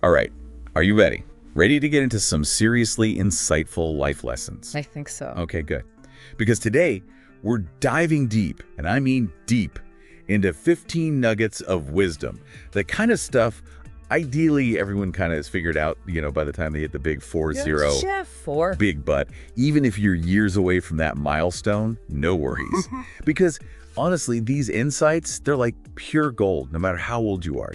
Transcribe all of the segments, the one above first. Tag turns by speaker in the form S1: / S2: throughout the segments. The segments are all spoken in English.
S1: All right, are you ready? Ready to get into some seriously insightful life lessons?
S2: I think so.
S1: Okay, good. Because today, we're diving deep, and I mean deep, into 15 nuggets of wisdom. The kind of stuff, ideally, everyone kind of has figured out, by the time they hit the big 4-0.
S2: Yeah, 4.
S1: Big but. Even if you're years away from that milestone, no worries. Because honestly, these insights, they're like pure gold, no matter how old you are.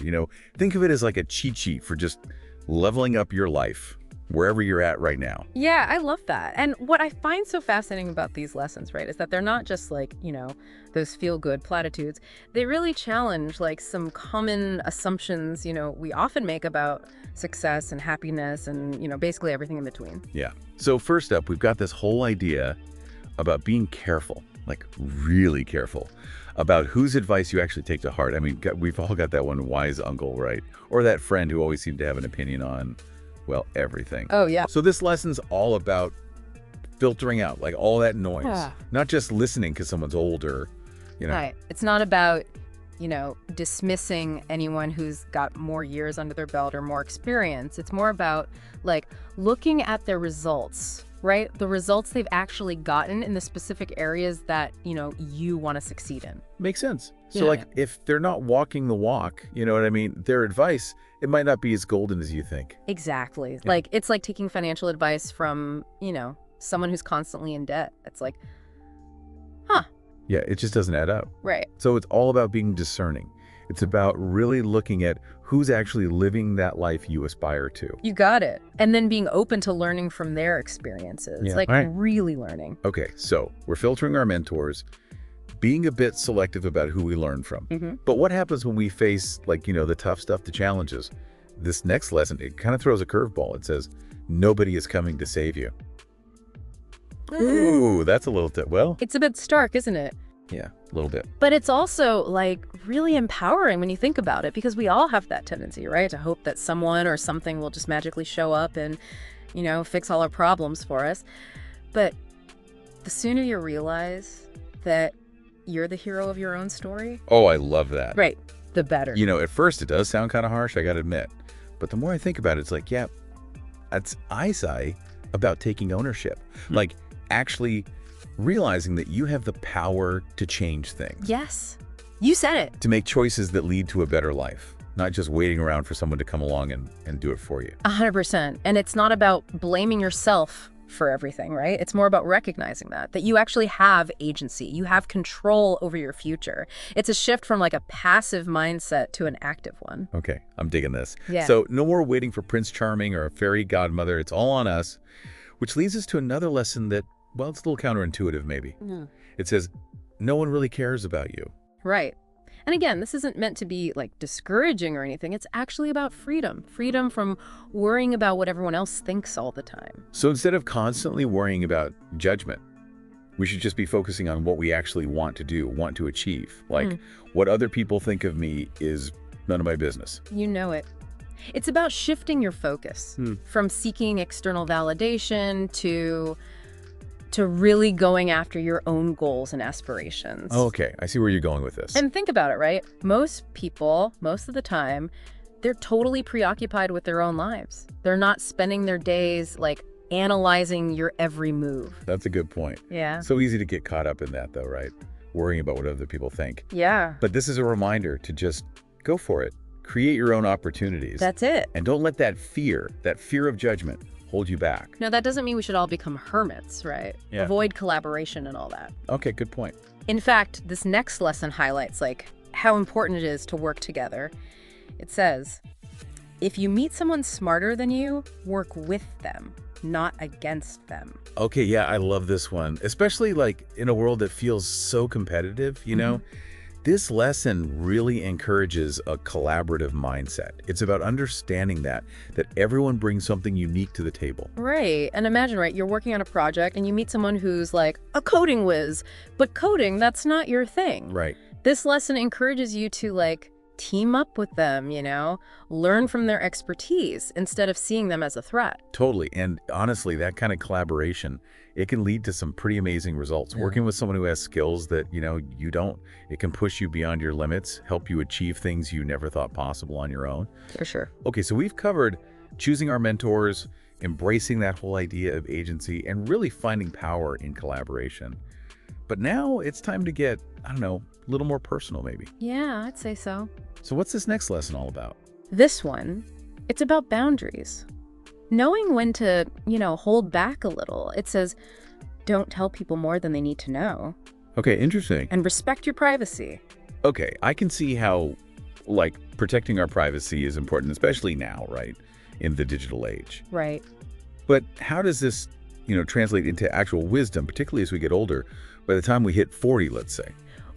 S1: Think of it as like a cheat sheet for just leveling up your life, wherever you're at right now.
S2: Yeah, I love that. And what I find so fascinating about these lessons, right, is that they're not just like, those feel-good platitudes. They really challenge like some common assumptions, we often make about success and happiness and, basically everything in between.
S1: Yeah. So first up, we've got this whole idea about being careful, like really careful, about whose advice you actually take to heart. I mean, we've all got that one wise uncle, right? Or that friend who always seemed to have an opinion on, well, everything.
S2: Oh, yeah.
S1: So this lesson's all about filtering out, like, all that noise.
S2: Yeah.
S1: Not just listening because someone's older,
S2: Right. It's not about, dismissing anyone who's got more years under their belt or more experience. It's more about, like, looking at their results, right? The results they've actually gotten in the specific areas that, you want to succeed in.
S1: Makes sense. So, like, if they're not walking the walk, you know what I mean? Their advice, it might not be as golden as you think.
S2: Exactly.
S1: Yeah.
S2: Like, it's like taking financial advice from, someone who's constantly in debt. It's like, huh.
S1: Yeah, it just doesn't add up.
S2: Right.
S1: So it's all about being discerning. It's about really looking at who's actually living that life you aspire to.
S2: You got it. And then being open to learning from their experiences.
S1: Yeah.
S2: Like,
S1: Right.
S2: really learning.
S1: Okay, so we're filtering our mentors, being a bit selective about who we learn from.
S2: Mm-hmm.
S1: But what happens when we face, like, the tough stuff, the challenges? This next lesson, it kind of throws a curveball. It says, nobody is coming to save you. Ooh, that's a little well,
S2: It's a bit stark, isn't it?
S1: yeah, a little bit.
S2: But it's also, like, really empowering when you think about it, because we all have that tendency, right? To hope that someone or something will just magically show up and, fix all our problems for us. But the sooner you realize that you're the hero of your own story,
S1: Oh, I love that.
S2: right, the better.
S1: At first it does sound kind of harsh, I gotta admit. But the more I think about it, it's like, yeah, that's eyesight about taking ownership. Like, actually realizing that you have the power to change things.
S2: Yes. You said it.
S1: To make choices that lead to a better life. Not just waiting around for someone to come along and do it for you.
S2: 100%. And it's not about blaming yourself for everything, right? It's more about recognizing that you actually have agency. You have control over your future. It's a shift from like a passive mindset to an active one.
S1: Okay, I'm digging this.
S2: Yeah.
S1: So no more waiting for Prince Charming or a fairy godmother. It's all on us. Which leads us to another lesson that, well, it's a little counterintuitive maybe.
S2: Yeah.
S1: It says, no one really cares about you.
S2: Right. And again, this isn't meant to be like discouraging or anything. It's actually about freedom. Freedom from worrying about what everyone else thinks all the time.
S1: So instead of constantly worrying about judgment, we should just be focusing on what we actually want to do, want to achieve. Like, what other people think of me is none of my business.
S2: You know it. It's about shifting your focus from seeking external validation to really going after your own goals and aspirations.
S1: Oh, okay, I see where you're going with this.
S2: And think about it, right? Most people, most of the time, they're totally preoccupied with their own lives. They're not spending their days like analyzing your every move.
S1: That's a good point.
S2: Yeah.
S1: So easy to get caught up in that though, right? Worrying about what other people think.
S2: Yeah.
S1: But this is a reminder to just go for it. Create your own opportunities.
S2: That's it.
S1: And don't let that fear of judgment, hold you back.
S2: No, that doesn't mean we should all become hermits, right?
S1: Yeah.
S2: Avoid collaboration and all that.
S1: Okay, good point.
S2: In fact, this next lesson highlights like how important it is to work together. It says, if you meet someone smarter than you, work with them, not against them.
S1: Okay, yeah, I love this one. Especially like in a world that feels so competitive, you know? This lesson really encourages a collaborative mindset. It's about understanding that everyone brings something unique to the table.
S2: Right. And imagine, right, you're working on a project and you meet someone who's like a coding whiz, but coding, that's not your thing.
S1: Right.
S2: This lesson encourages you to like team up with them, learn from their expertise instead of seeing them as a threat.
S1: Totally. And honestly, that kind of collaboration, it can lead to some pretty amazing results. Working with someone who has skills that, you don't, it can push you beyond your limits, help you achieve things you never thought possible on your own.
S2: For sure.
S1: Okay, so we've covered choosing our mentors, embracing that whole idea of agency, and really finding power in collaboration. But now it's time to get, I don't know, a little more personal maybe.
S2: Yeah, I'd say so.
S1: So what's this next lesson all about?
S2: This one, it's about boundaries. Knowing when to, hold back a little. It says, don't tell people more than they need to know.
S1: Okay, interesting.
S2: And respect your privacy.
S1: Okay, I can see how, protecting our privacy is important, especially now, right, in the digital age.
S2: Right.
S1: But how does this, translate into actual wisdom, particularly as we get older, by the time we hit 40, let's say?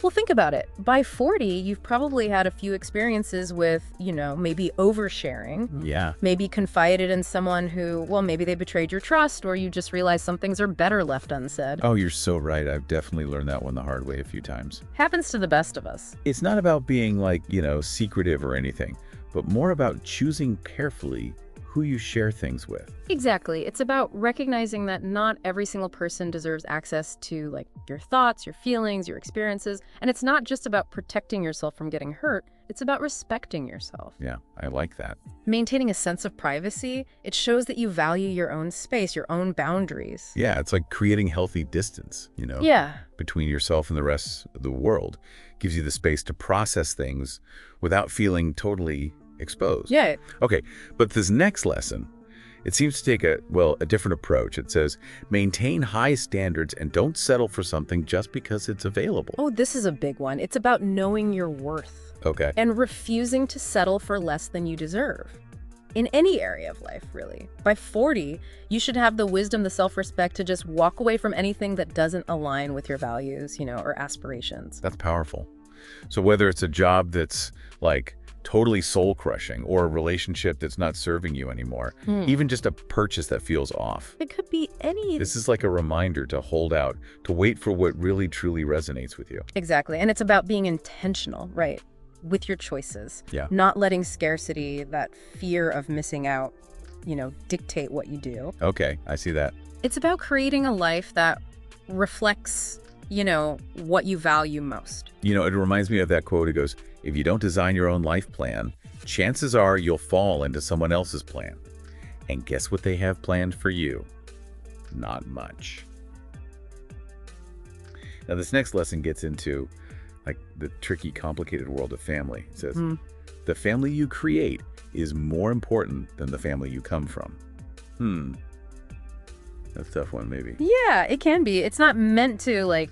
S2: Well, think about it. By 40, you've probably had a few experiences with, maybe oversharing.
S1: Yeah.
S2: Maybe confided in someone who, well, maybe they betrayed your trust, or you just realized some things are better left unsaid.
S1: Oh, you're so right. I've definitely learned that one the hard way a few times.
S2: Happens to the best of us.
S1: It's not about being secretive or anything, but more about choosing carefully who you share things with.
S2: Exactly. It's about recognizing that not every single person deserves access to your thoughts, your feelings, your experiences. And it's not just about protecting yourself from getting hurt. It's about respecting yourself.
S1: Yeah, I like that.
S2: Maintaining a sense of privacy, it shows that you value your own space, your own boundaries.
S1: Yeah, it's like creating healthy distance,
S2: Yeah.
S1: between yourself and the rest of the world. Gives you the space to process things without feeling totally exposed.
S2: Yeah.
S1: Okay, but this next lesson, it seems to take a different approach. It says, maintain high standards and don't settle for something just because it's available.
S2: Oh, this is a big one. It's about knowing your worth.
S1: Okay.
S2: And refusing to settle for less than you deserve. In any area of life, really. By 40, you should have the wisdom, the self-respect to just walk away from anything that doesn't align with your values, or aspirations.
S1: That's powerful. So whether it's a job that's totally soul-crushing or a relationship that's not serving you anymore, even just a purchase that feels off.
S2: It could be any...
S1: This is like a reminder to hold out, to wait for what really truly resonates with you.
S2: Exactly. And it's about being intentional, right, with your choices.
S1: Yeah.
S2: Not letting scarcity, that fear of missing out, dictate what you do.
S1: Okay, I see that.
S2: It's about creating a life that reflects, what you value most.
S1: It reminds me of that quote. It goes, if you don't design your own life plan, chances are you'll fall into someone else's plan. And guess what they have planned for you? Not much. Now, this next lesson gets into the tricky, complicated world of family. It says, the family you create is more important than the family you come from. That's a tough one, maybe.
S2: Yeah, it can be. It's not meant to,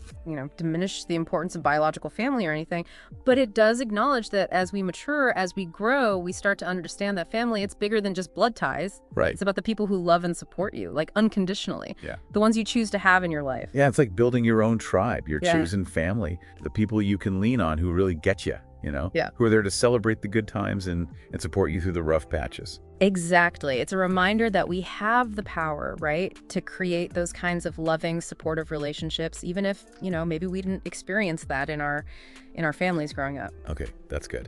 S2: diminish the importance of biological family or anything, but it does acknowledge that as we mature, as we grow, we start to understand that family, it's bigger than just blood ties.
S1: Right.
S2: It's about the people who love and support you, unconditionally.
S1: Yeah.
S2: The ones you choose to have in your life.
S1: Yeah, it's like building your own tribe, your
S2: Yeah.
S1: chosen family, the people you can lean on who really get you,
S2: Yeah.
S1: who are there to celebrate the good times and support you through the rough patches.
S2: Exactly. It's a reminder that we have the power, right, to create those kinds of loving, supportive relationships, even if, maybe we didn't experience that in our families growing up.
S1: Okay, that's good.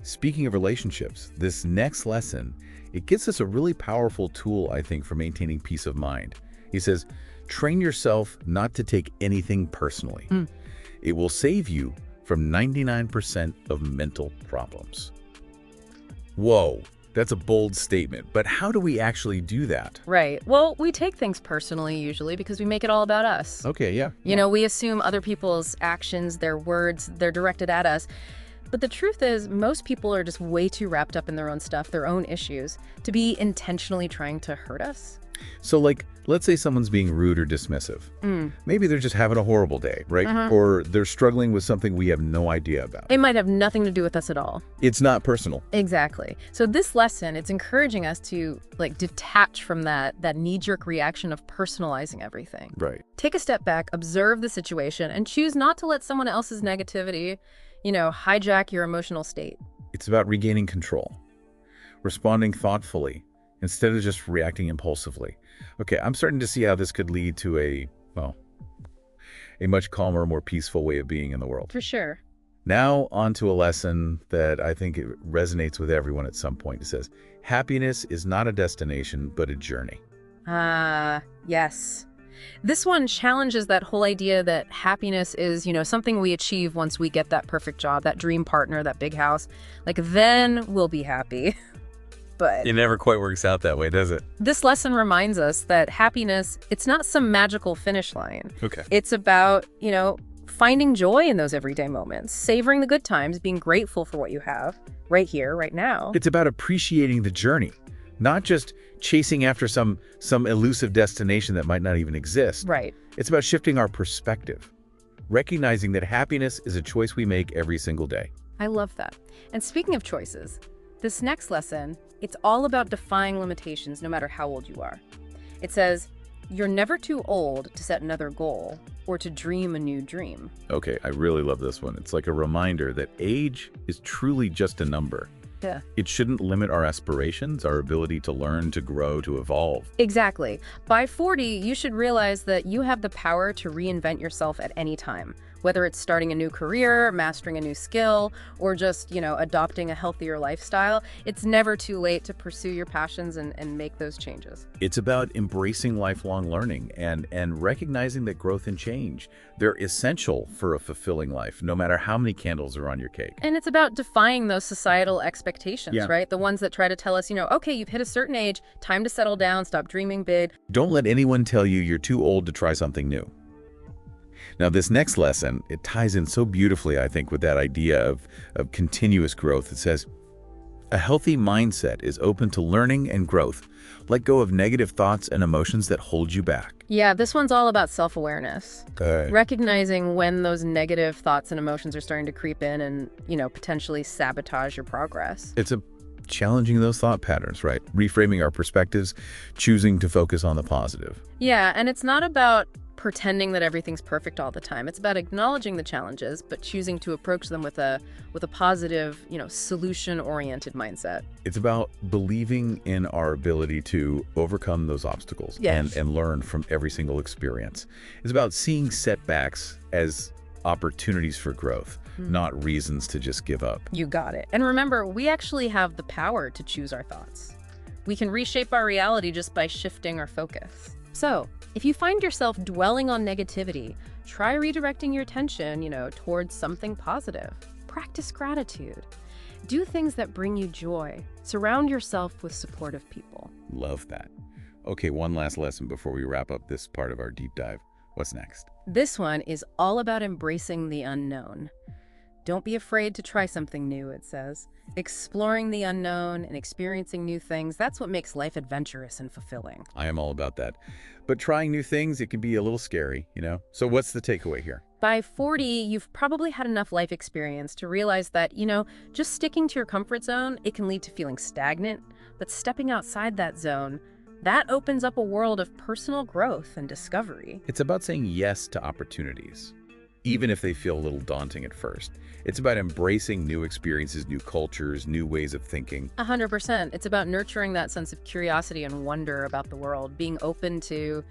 S1: Speaking of relationships, this next lesson, it gives us a really powerful tool, I think, for maintaining peace of mind. He says, train yourself not to take anything personally. It will save you from 99% of mental problems. Whoa. That's a bold statement, but how do we actually do that?
S2: Right. Well, we take things personally usually because we make it all about us.
S1: Okay, yeah.
S2: We assume other people's actions, their words, they're directed at us. But the truth is, most people are just way too wrapped up in their own stuff, their own issues, to be intentionally trying to hurt us.
S1: So let's say someone's being rude or dismissive. Maybe they're just having a horrible day, right? Or they're struggling with something we have no idea about.
S2: It might have nothing to do with us at all.
S1: It's not personal.
S2: Exactly. So this lesson, it's encouraging us to detach from that knee-jerk reaction of personalizing everything.
S1: Right.
S2: Take a step back, observe the situation, and choose not to let someone else's negativity, hijack your emotional state.
S1: It's about regaining control, responding thoughtfully, instead of just reacting impulsively. Okay, I'm starting to see how this could lead to a much calmer, more peaceful way of being in the world.
S2: For sure.
S1: Now, on to a lesson that I think it resonates with everyone at some point. It says, happiness is not a destination, but a journey.
S2: Yes. This one challenges that whole idea that happiness is, something we achieve once we get that perfect job, that dream partner, that big house. Like, then we'll be happy. But
S1: it never quite works out that way, does it?
S2: this lesson reminds us that happiness, it's not some magical finish line.
S1: Okay.
S2: It's about, finding joy in those everyday moments, savoring the good times, being grateful for what you have right here, right now.
S1: It's about appreciating the journey, not just chasing after some elusive destination that might not even exist.
S2: Right.
S1: It's about shifting our perspective, recognizing that happiness is a choice we make every single day.
S2: I love that. And speaking of choices, this next lesson, it's all about defying limitations no matter how old you are. It says, you're never too old to set another goal or to dream a new dream.
S1: Okay, I really love this one. It's like a reminder that age is truly just a number.
S2: Yeah.
S1: It shouldn't limit our aspirations, our ability to learn, to grow, to evolve.
S2: Exactly. By 40, you should realize that you have the power to reinvent yourself at any time. Whether it's starting a new career, mastering a new skill, or just, adopting a healthier lifestyle, it's never too late to pursue your passions and make those changes.
S1: It's about embracing lifelong learning and recognizing that growth and change, they're essential for a fulfilling life, no matter how many candles are on your cake.
S2: And it's about defying those societal expectations,
S1: Yeah.
S2: right? The ones that try to tell us, okay, you've hit a certain age, time to settle down, stop dreaming big.
S1: Don't let anyone tell you you're too old to try something new. Now, this next lesson, it ties in so beautifully, I think, with that idea of continuous growth. It says, a healthy mindset is open to learning and growth. Let go of negative thoughts and emotions that hold you back.
S2: Yeah, this one's all about self-awareness. Recognizing when those negative thoughts and emotions are starting to creep in and, potentially sabotage your progress.
S1: It's challenging those thought patterns, right? Reframing our perspectives, choosing to focus on the positive.
S2: Yeah, and it's not about pretending that everything's perfect all the time. It's about acknowledging the challenges, but choosing to approach them with a positive, solution-oriented mindset.
S1: It's about believing in our ability to overcome those obstacles.
S2: Yes.
S1: and learn from every single experience. It's about seeing setbacks as opportunities for growth, not reasons to just give up.
S2: You got it. And remember, we actually have the power to choose our thoughts. We can reshape our reality just by shifting our focus. So, if you find yourself dwelling on negativity, try redirecting your attention, towards something positive. Practice gratitude. Do things that bring you joy. Surround yourself with supportive people.
S1: Love that. Okay, one last lesson before we wrap up this part of our deep dive. What's next?
S2: This one is all about embracing the unknown. Don't be afraid to try something new, it says. Exploring the unknown and experiencing new things, that's what makes life adventurous and fulfilling.
S1: I am all about that. But trying new things, it can be a little scary, So what's the takeaway here?
S2: By 40, you've probably had enough life experience to realize that, just sticking to your comfort zone, it can lead to feeling stagnant. But stepping outside that zone, that opens up a world of personal growth and discovery.
S1: It's about saying yes to opportunities, even if they feel a little daunting at first. It's about embracing new experiences, new cultures, new ways of thinking.
S2: 100%. It's about nurturing that sense of curiosity and wonder about the world, being open to,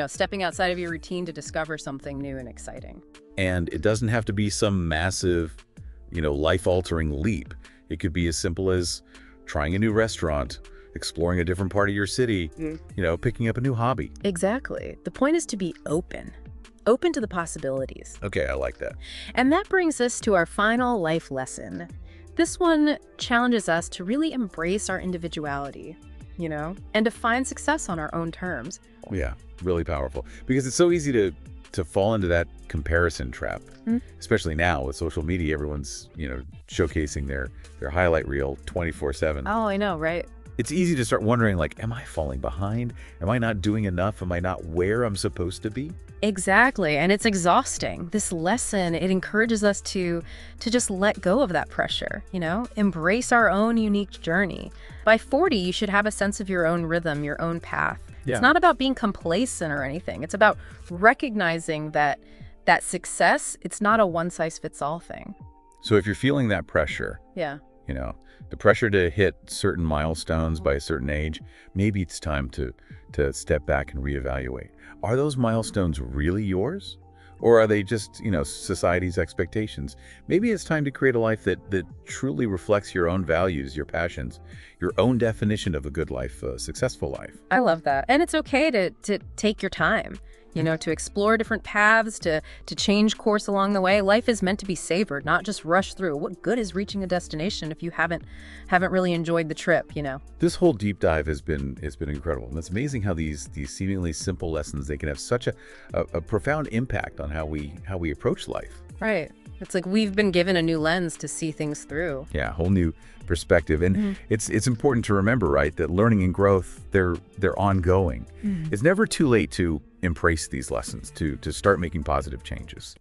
S2: stepping outside of your routine to discover something new and exciting.
S1: And it doesn't have to be some massive, life-altering leap. It could be as simple as trying a new restaurant, exploring a different part of your city, picking up a new hobby.
S2: Exactly. The point is to be open to the possibilities.
S1: Okay, I like that.
S2: And that brings us to our final life lesson. This one challenges us to really embrace our individuality, and to find success on our own terms.
S1: Yeah, really powerful. Because it's so easy to fall into that comparison trap, especially now with social media. Everyone's, showcasing their highlight reel 24/7.
S2: Oh, I know, right?
S1: It's easy to start wondering, like, am I falling behind? Am I not doing enough? Am I not where I'm supposed to be?
S2: Exactly, and it's exhausting. This lesson, it encourages us to just let go of that pressure, embrace our own unique journey. By 40, you should have a sense of your own rhythm, your own path.
S1: Yeah.
S2: It's not about being complacent or anything. It's about recognizing that success, it's not a one-size-fits-all thing.
S1: So if you're feeling that pressure,
S2: Yeah.
S1: The pressure to hit certain milestones by a certain age, maybe it's time to step back and reevaluate. Are those milestones really yours? Or are they just, society's expectations? Maybe it's time to create a life that truly reflects your own values, your passions, your own definition of a good life, a successful life.
S2: I love that. And it's okay to take your time, to explore different paths, to change course along the way. Life is meant to be savored, not just rushed through. What good is reaching a destination if you haven't really enjoyed the trip,
S1: This whole deep dive has been incredible. And it's amazing how these seemingly simple lessons, they can have such a profound impact on how we approach life.
S2: Right. It's like we've been given a new lens to see things through.
S1: Yeah, a whole new perspective. And it's important to remember, right, that learning and growth, they're ongoing. It's never too late to embrace these lessons, to start making positive changes.